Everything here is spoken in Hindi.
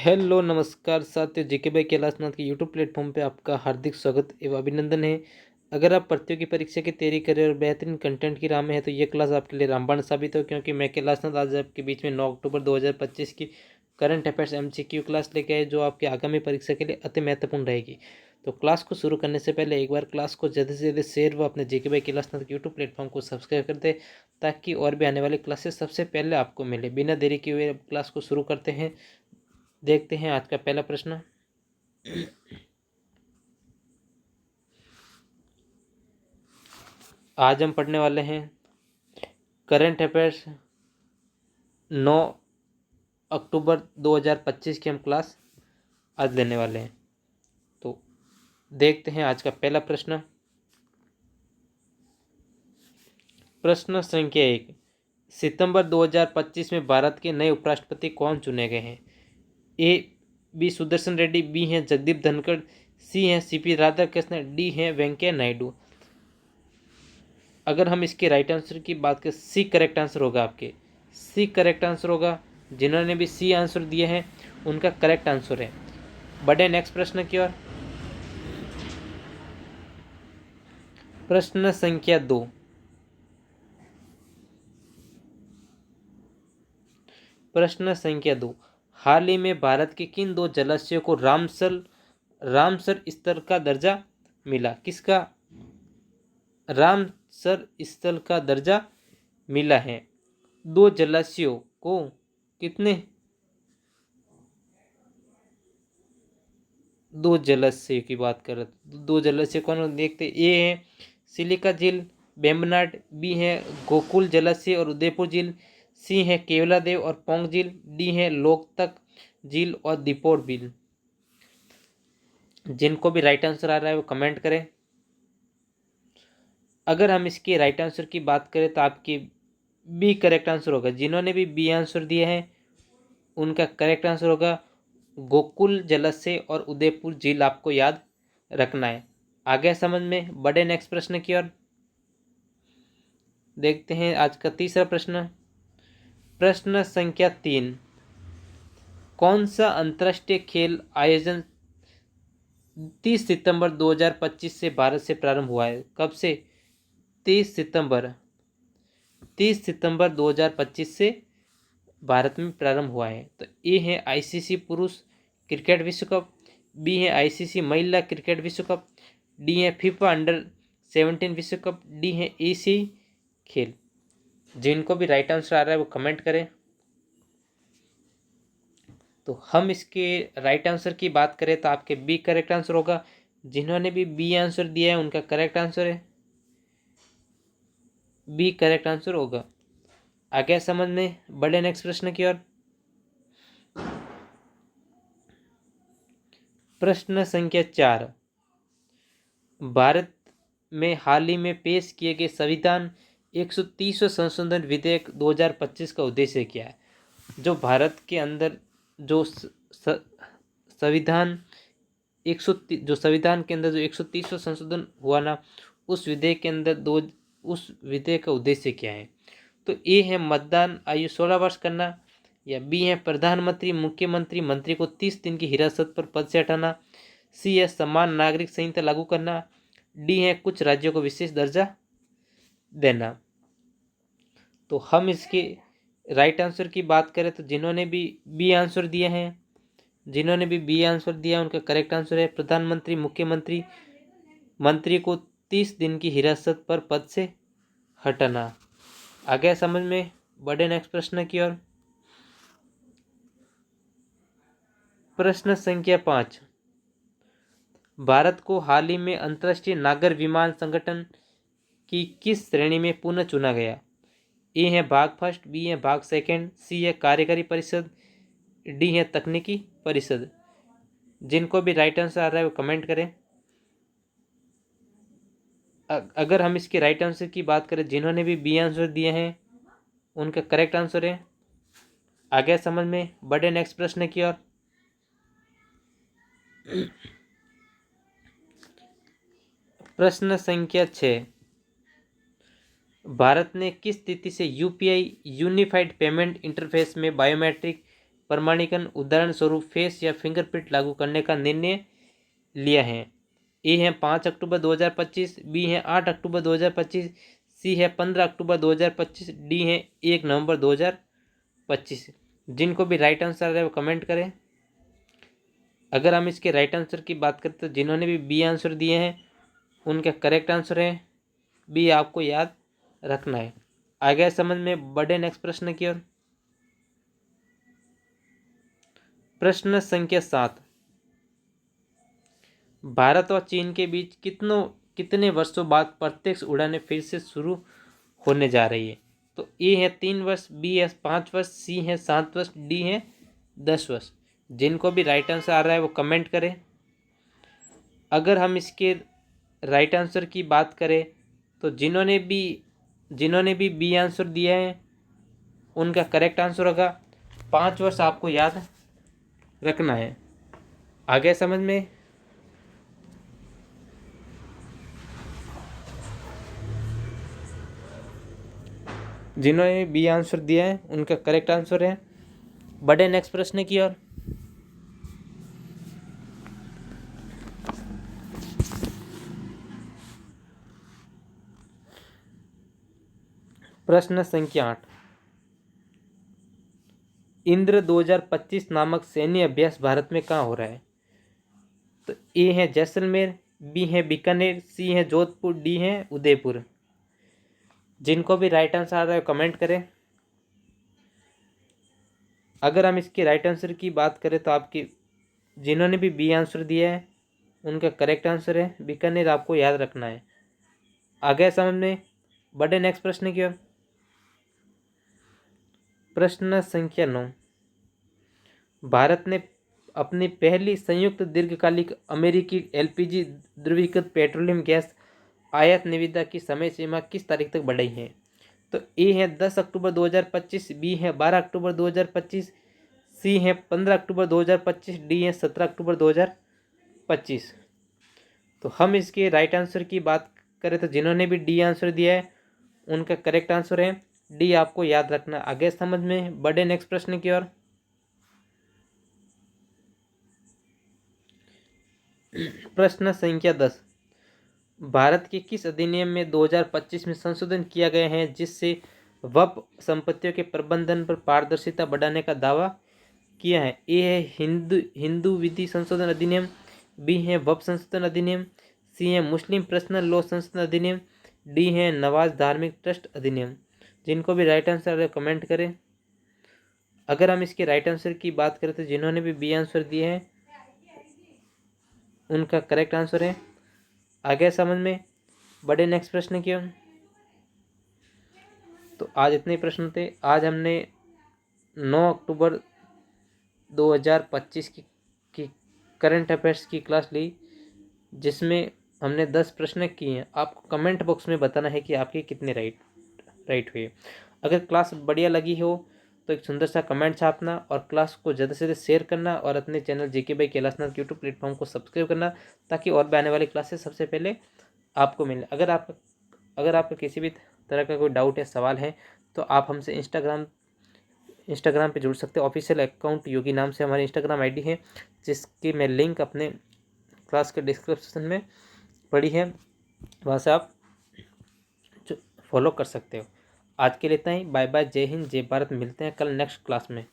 हेलो नमस्कार साथियों, जेके भाई कैलाशनाथ के यूट्यूब प्लेटफॉर्म पे आपका हार्दिक स्वागत एवं अभिनंदन है। अगर आप प्रतियोगी परीक्षा की तैयारी करें और बेहतरीन कंटेंट की राह में है तो ये क्लास आपके लिए रामबाण साबित हो, क्योंकि मैं कैलाशनाथ आज आपके बीच में 9 अक्टूबर 2025 की करंट अफेयर्स एमसीक्यू क्लास लेके आए, जो आपकी आगामी परीक्षा के लिए अति महत्वपूर्ण रहेगी। तो क्लास को शुरू करने से पहले एक बार क्लास को ज़्यादा से ज़्यादा शेयर व अपने जेके भाई कैलाशनाथ के यूट्यूब प्लेटफॉर्म को सब्सक्राइब कर दे, ताकि और भी आने वाली क्लासेस सबसे पहले आपको मिले। बिना देरी किए हुए क्लास को शुरू करते हैं। देखते हैं आज का पहला प्रश्न। आज हम पढ़ने वाले हैं करंट अफेयर्स 9 अक्टूबर 2025 की हम क्लास आज लेने वाले हैं। तो देखते हैं आज का पहला प्रश्न। प्रश्न संख्या 1, सितंबर 2025 में भारत के नए उपराष्ट्रपति कौन चुने गए हैं? A B Sudershan Reddy, B हैं जगदीप धनखड़, सी हैं सीपी राधाकृष्णन, डी हैं वेंकैया नायडू। अगर हम इसके राइट आंसर की बात करें, सी करेक्ट आंसर होगा आपके। सी करेक्ट आंसर होगा। जिन्होंने भी सी आंसर दिए हैं उनका करेक्ट आंसर है। बढ़े नेक्स्ट प्रश्न की ओर। प्रश्न संख्या 2, प्रश्न संख्या 2, हाल ही में भारत के किन दो जलाशयों को रामसर स्थल का दर्जा मिला? किसका रामसर स्थल का दर्जा मिला है? दो जलाशयों को कितने? दो जलाशय की बात करें तो दो जलाशय कौन देखते? ए है सिलिका झील बेम्बनाड, बी है गोकुल जलाशय और उदयपुर झील, सी है केवलादेव और पोंग झील, डी है लोकतक झील और दीपोर झील। जिनको भी राइट आंसर आ रहा है वो कमेंट करें। अगर हम इसके राइट आंसर की बात करें तो आपकी बी करेक्ट आंसर होगा। जिन्होंने भी बी आंसर दिया है उनका करेक्ट आंसर होगा गोकुल जलाशय और उदयपुर झील। आपको याद रखना है। आगे समझ में। बढ़े नेक्स्ट प्रश्न की ओर। देखते हैं आज का तीसरा प्रश्न। प्रश्न संख्या 3, कौन सा अंतर्राष्ट्रीय खेल आयोजन 30 सितंबर 2025 से भारत से प्रारंभ हुआ है? कब से? 30 सितंबर 2025 से भारत में प्रारंभ हुआ है। तो ए है आईसीसी पुरुष क्रिकेट विश्व कप, बी है आईसीसी महिला क्रिकेट विश्व कप, डी है फीफा अंडर-17 विश्व कप, डी है एशियाई खेल। जिनको भी राइट आंसर आ रहा है वो कमेंट करें। तो हम इसके राइट आंसर की बात करें तो आपके बी करेक्ट आंसर होगा। जिन्होंने भी बी आंसर दिया है उनका करेक्ट आंसर है बी करेक्ट आंसर होगा। आगे समझ में। बढ़े नेक्स्ट प्रश्न की ओर। प्रश्न संख्या 4, भारत में हाल ही में पेश किए गए संविधान 130 संशोधन विधेयक 2025 का उद्देश्य क्या है? जो भारत के अंदर जो संविधान जो संविधान के अंदर जो 130 संशोधन हुआ ना, उस विधेयक के अंदर उस विधेयक का उद्देश्य क्या है? तो ए है मतदान आयु 16 वर्ष करना, या बी है प्रधानमंत्री मुख्यमंत्री मंत्री को 30 दिन की हिरासत पर पद से हटाना, सी है समान नागरिक संहिता लागू करना, डी है कुछ राज्यों को विशेष दर्जा देना। तो हम इसके राइट आंसर की बात करें तो जिन्होंने भी बी आंसर दिया है उनका करेक्ट आंसर है प्रधानमंत्री मुख्यमंत्री मंत्री को 30 दिन की हिरासत पर पद से हटाना। आगे समझ में। बढ़े नेक्स्ट प्रश्न की ओर। प्रश्न संख्या 5, भारत को हाल ही में अंतर्राष्ट्रीय नागर विमान संगठन की किस श्रेणी में पुनः चुना गया? ए है भाग फर्स्ट, बी है भाग सेकंड, सी है कार्यकारी परिषद, डी है तकनीकी परिषद। जिनको भी राइट आंसर आ रहा है वो कमेंट करें। अगर हम इसके राइट आंसर की बात करें, जिन्होंने भी बी आंसर दिए हैं उनका करेक्ट आंसर है। आगे समझ में। बढ़े नेक्स्ट प्रश्न की ओर। प्रश्न संख्या 6, भारत ने किस स्थिति से यूपीआई यूनिफाइड पेमेंट इंटरफेस में बायोमेट्रिक प्रमाणीकरण उदाहरण स्वरूप फेस या फिंगरप्रिंट लागू करने का निर्णय लिया है? ए है 5 अक्टूबर 2025, बी है 8 अक्टूबर 2025, सी है 15 अक्टूबर 2025, डी है 1 नवंबर 2025। जिनको भी राइट आंसर है वो कमेंट करें। अगर हम इसके राइट आंसर की बात करें तो जिन्होंने भी बी आंसर दिए हैं उनका करेक्ट आंसर है बी, आपको याद रखना है। आगे समझ में, बढ़े नेक्स्ट प्रश्न की ओर। प्रश्न संख्या 7, भारत और चीन के बीच कितने वर्षों बाद प्रत्यक्ष उड़ानें फिर से शुरू होने जा रही है? तो ए है 3 वर्ष, बी है 5 वर्ष, सी है 7 वर्ष, डी है 10 वर्ष। जिनको भी राइट आंसर आ रहा है वो कमेंट करें। अगर हम इसके राइट आंसर की बात करें तो जिन्होंने भी बी आंसर दिया है उनका करेक्ट आंसर होगा 5 वर्ष, आपको याद रखना है। आगे समझ में, जिन्होंने बी आंसर दिया है उनका करेक्ट आंसर है। बढ़े नेक्स्ट प्रश्न की ओर। प्रश्न संख्या 8, इंद्र 2025 नामक सैन्य अभ्यास भारत में कहाँ हो रहा है? तो ए है जैसलमेर, बी है बीकानेर, सी है जोधपुर, डी है उदयपुर। जिनको भी राइट आंसर आ रहा है कमेंट करें। अगर हम इसके राइट आंसर की बात करें तो आपकी जिन्होंने भी बी आंसर दिया है उनका करेक्ट आंसर है बीकानेर, आपको याद रखना है। आगे समझ में, बढ़े नेक्स्ट प्रश्न की ओर। प्रश्न संख्या 9, भारत ने अपनी पहली संयुक्त दीर्घकालिक अमेरिकी एलपीजी द्रवीकृत पेट्रोलियम गैस आयात निविदा की समय सीमा किस तारीख तक बढ़ाई है? तो ए है 10 अक्टूबर 2025, बी है 12 अक्टूबर 2025, सी है 15 अक्टूबर 2025, डी है 17 अक्टूबर 2025। तो हम इसके राइट आंसर की बात करें तो जिन्होंने भी डी आंसर दिया है उनका करेक्ट आंसर है डी, आपको याद रखना। आगे समझ में, बढ़े नेक्स्ट प्रश्न की ओर। प्रश्न संख्या 10, भारत के किस अधिनियम में 2025 में संशोधन किया गया है जिससे वप संपत्तियों के प्रबंधन पर पारदर्शिता बढ़ाने का दावा किया है? ए है हिंदू विधि संशोधन अधिनियम, बी है वप संशोधन अधिनियम, सी है मुस्लिम पर्सनल लॉ संशोधन अधिनियम, डी है नवाज धार्मिक ट्रस्ट अधिनियम। जिनको भी राइट आंसर है कमेंट करें। अगर हम इसके राइट आंसर की बात करें तो जिन्होंने भी बी आंसर दिए हैं उनका करेक्ट आंसर है। आगे समझ में, बढ़े नेक्स्ट प्रश्न की ओर। तो आज इतने प्रश्न थे। आज हमने 9 अक्टूबर 2025 की करंट अफेयर्स की क्लास ली जिसमें हमने 10 प्रश्न किए हैं। आपको कमेंट बॉक्स में बताना है कि आपके कितने राइट हुए। अगर क्लास बढ़िया लगी हो तो एक सुंदर सा कमेंट छापना और क्लास को ज़्यादा से ज़्यादा शेयर करना और अपने channel JK by Kailashnath YouTube platform को सब्सक्राइब करना ताकि और भी आने वाली क्लासेस सबसे पहले आपको मिले। अगर आपका किसी भी तरह का कोई डाउट है, सवाल है तो आप हमसे इंस्टाग्राम पे जुड़ सकते हैं। ऑफिशियल अकाउंट योगी नाम से हमारी इंस्टाग्राम आईडी है जिसकी मैं लिंक अपने क्लास के डिस्क्रिप्शन में पड़ी है, वहाँ से आप फॉलो कर सकते हो। आज के लिए इतना ही। बाय बाय, जय हिंद, जय भारत। मिलते हैं कल नेक्स्ट क्लास में।